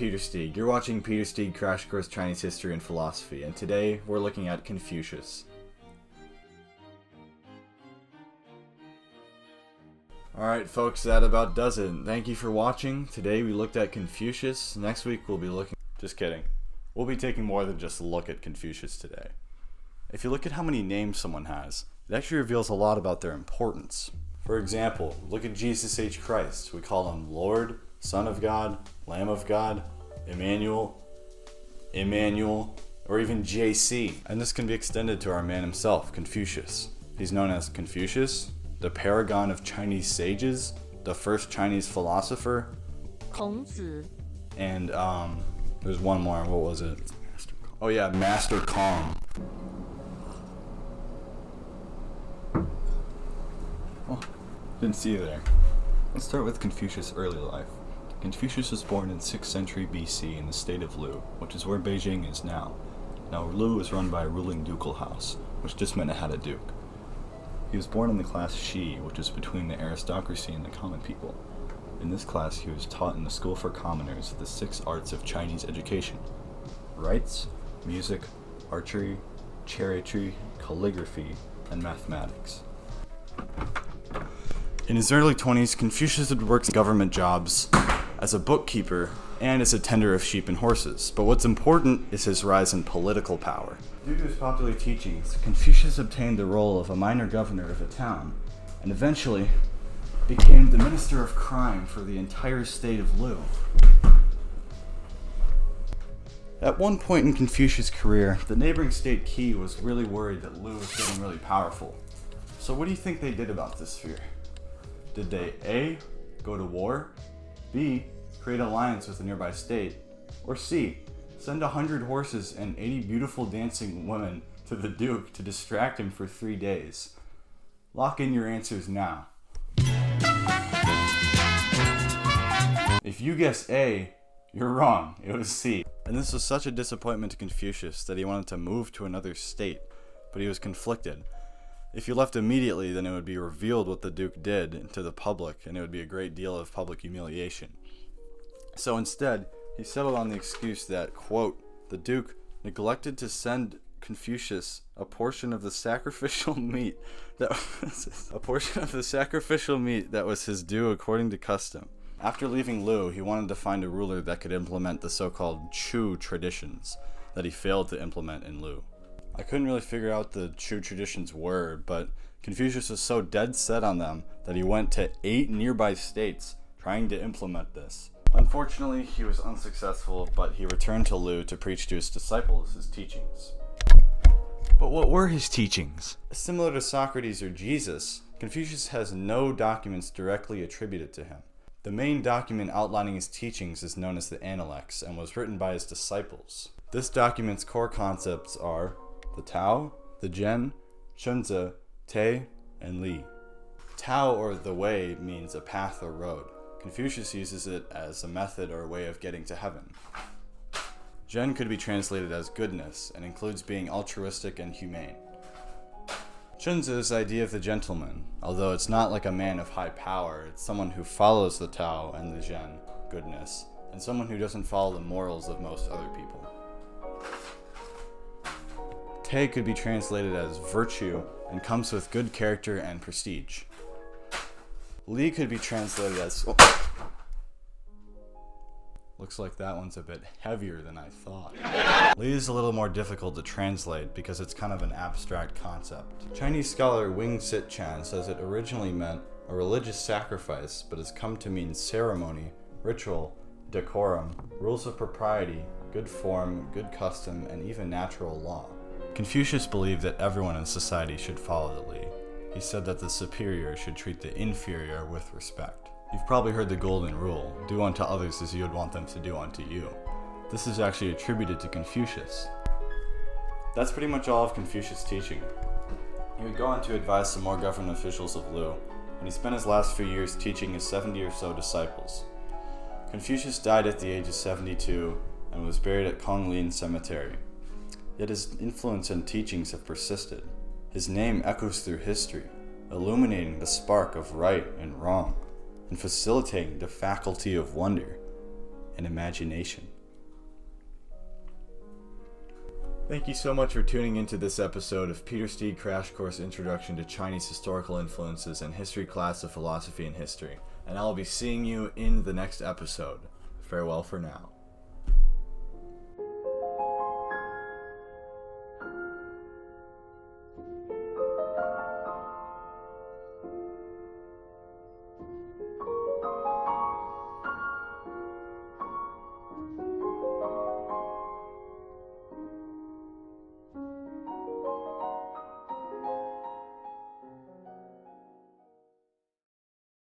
Peter Stieg. You're watching Peter Stieg Crash Course Chinese History and Philosophy, and today we're looking at Confucius. Alright folks, that about does it. Thank you for watching. Today we looked at Confucius. Next week we'll be looking... Just kidding. We'll be taking more than just a look at Confucius today. If you look at how many names someone has, it actually reveals a lot about their importance. For example, look at Jesus H. Christ. We call him Lord, Son of God, Lamb of God, Emmanuel, or even JC. And this can be extended to our man himself, Confucius. He's known as Confucius, the paragon of Chinese sages, the first Chinese philosopher, 孔子, and there's one more. What was it? Oh yeah, Master Kong. Oh, didn't see you there. Let's start with Confucius' early life. Confucius was born in 6th century BC in the state of Lu, which is where Beijing is now. Now, Lu was run by a ruling ducal house, which just meant it had a duke. He was born in the class Shi, which is between the aristocracy and the common people. In this class, he was taught in the School for Commoners the 6 arts of Chinese education: rites, music, archery, chariotry, calligraphy, and mathematics. In his early 20s, Confucius would work government jobs as a bookkeeper and as a tender of sheep and horses. But what's important is his rise in political power. Due to his popular teachings, Confucius obtained the role of a minor governor of a town, and eventually became the minister of crime for the entire state of Lu. At one point in Confucius' career, the neighboring state Qi was really worried that Lu was getting really powerful. So what do you think they did about this fear? Did they A, go to war, B, create an alliance with a nearby state, or C, send 100 horses and 80 beautiful dancing women to the Duke to distract him for 3 days? Lock in your answers now. If you guess A, you're wrong. It was C. And this was such a disappointment to Confucius that he wanted to move to another state, but he was conflicted. If he left immediately, then it would be revealed what the Duke did to the public, and it would be a great deal of public humiliation. So instead, he settled on the excuse that, quote, the Duke neglected to send Confucius a portion of the sacrificial meat that was his due according to custom. After leaving Lu, he wanted to find a ruler that could implement the so-called Chu traditions that he failed to implement in Lu. I couldn't really figure out what the Chu traditions were, but Confucius was so dead set on them that he went to 8 nearby states trying to implement this. Unfortunately, he was unsuccessful, but he returned to Lu to preach to his disciples his teachings. But what were his teachings? Similar to Socrates or Jesus, Confucius has no documents directly attributed to him. The main document outlining his teachings is known as the Analects and was written by his disciples. This document's core concepts are the Tao, the Zhen, Chunzi, Te, and Li. Tao, or the way, means a path or road. Confucius uses it as a method or a way of getting to heaven. Zhen could be translated as goodness and includes being altruistic and humane. Chunzi's idea of the gentleman, although it's not like a man of high power, it's someone who follows the Tao and the Zhen, goodness, and someone who doesn't follow the morals of most other people. Te could be translated as virtue and comes with good character and prestige. Li could be translated as... Looks like that one's a bit heavier than I thought. Li is a little more difficult to translate because it's kind of an abstract concept. Chinese scholar Wing Sit Chan says it originally meant a religious sacrifice, but has come to mean ceremony, ritual, decorum, rules of propriety, good form, good custom, and even natural law. Confucius believed that everyone in society should follow the Li. He said that the superior should treat the inferior with respect. You've probably heard the golden rule, do unto others as you would want them to do unto you. This is actually attributed to Confucius. That's pretty much all of Confucius' teaching. He would go on to advise some more government officials of Lu, and he spent his last few years teaching his 70 or so disciples. Confucius died at the age of 72 and was buried at Konglin Cemetery. Yet his influence and teachings have persisted. His name echoes through history, illuminating the spark of right and wrong, and facilitating the faculty of wonder. and imagination. Thank you so much for tuning into this episode of Peter Steed Crash Course Introduction to Chinese Historical Influences and History class of Philosophy and History. And I'll be seeing you in the next episode. Farewell for now.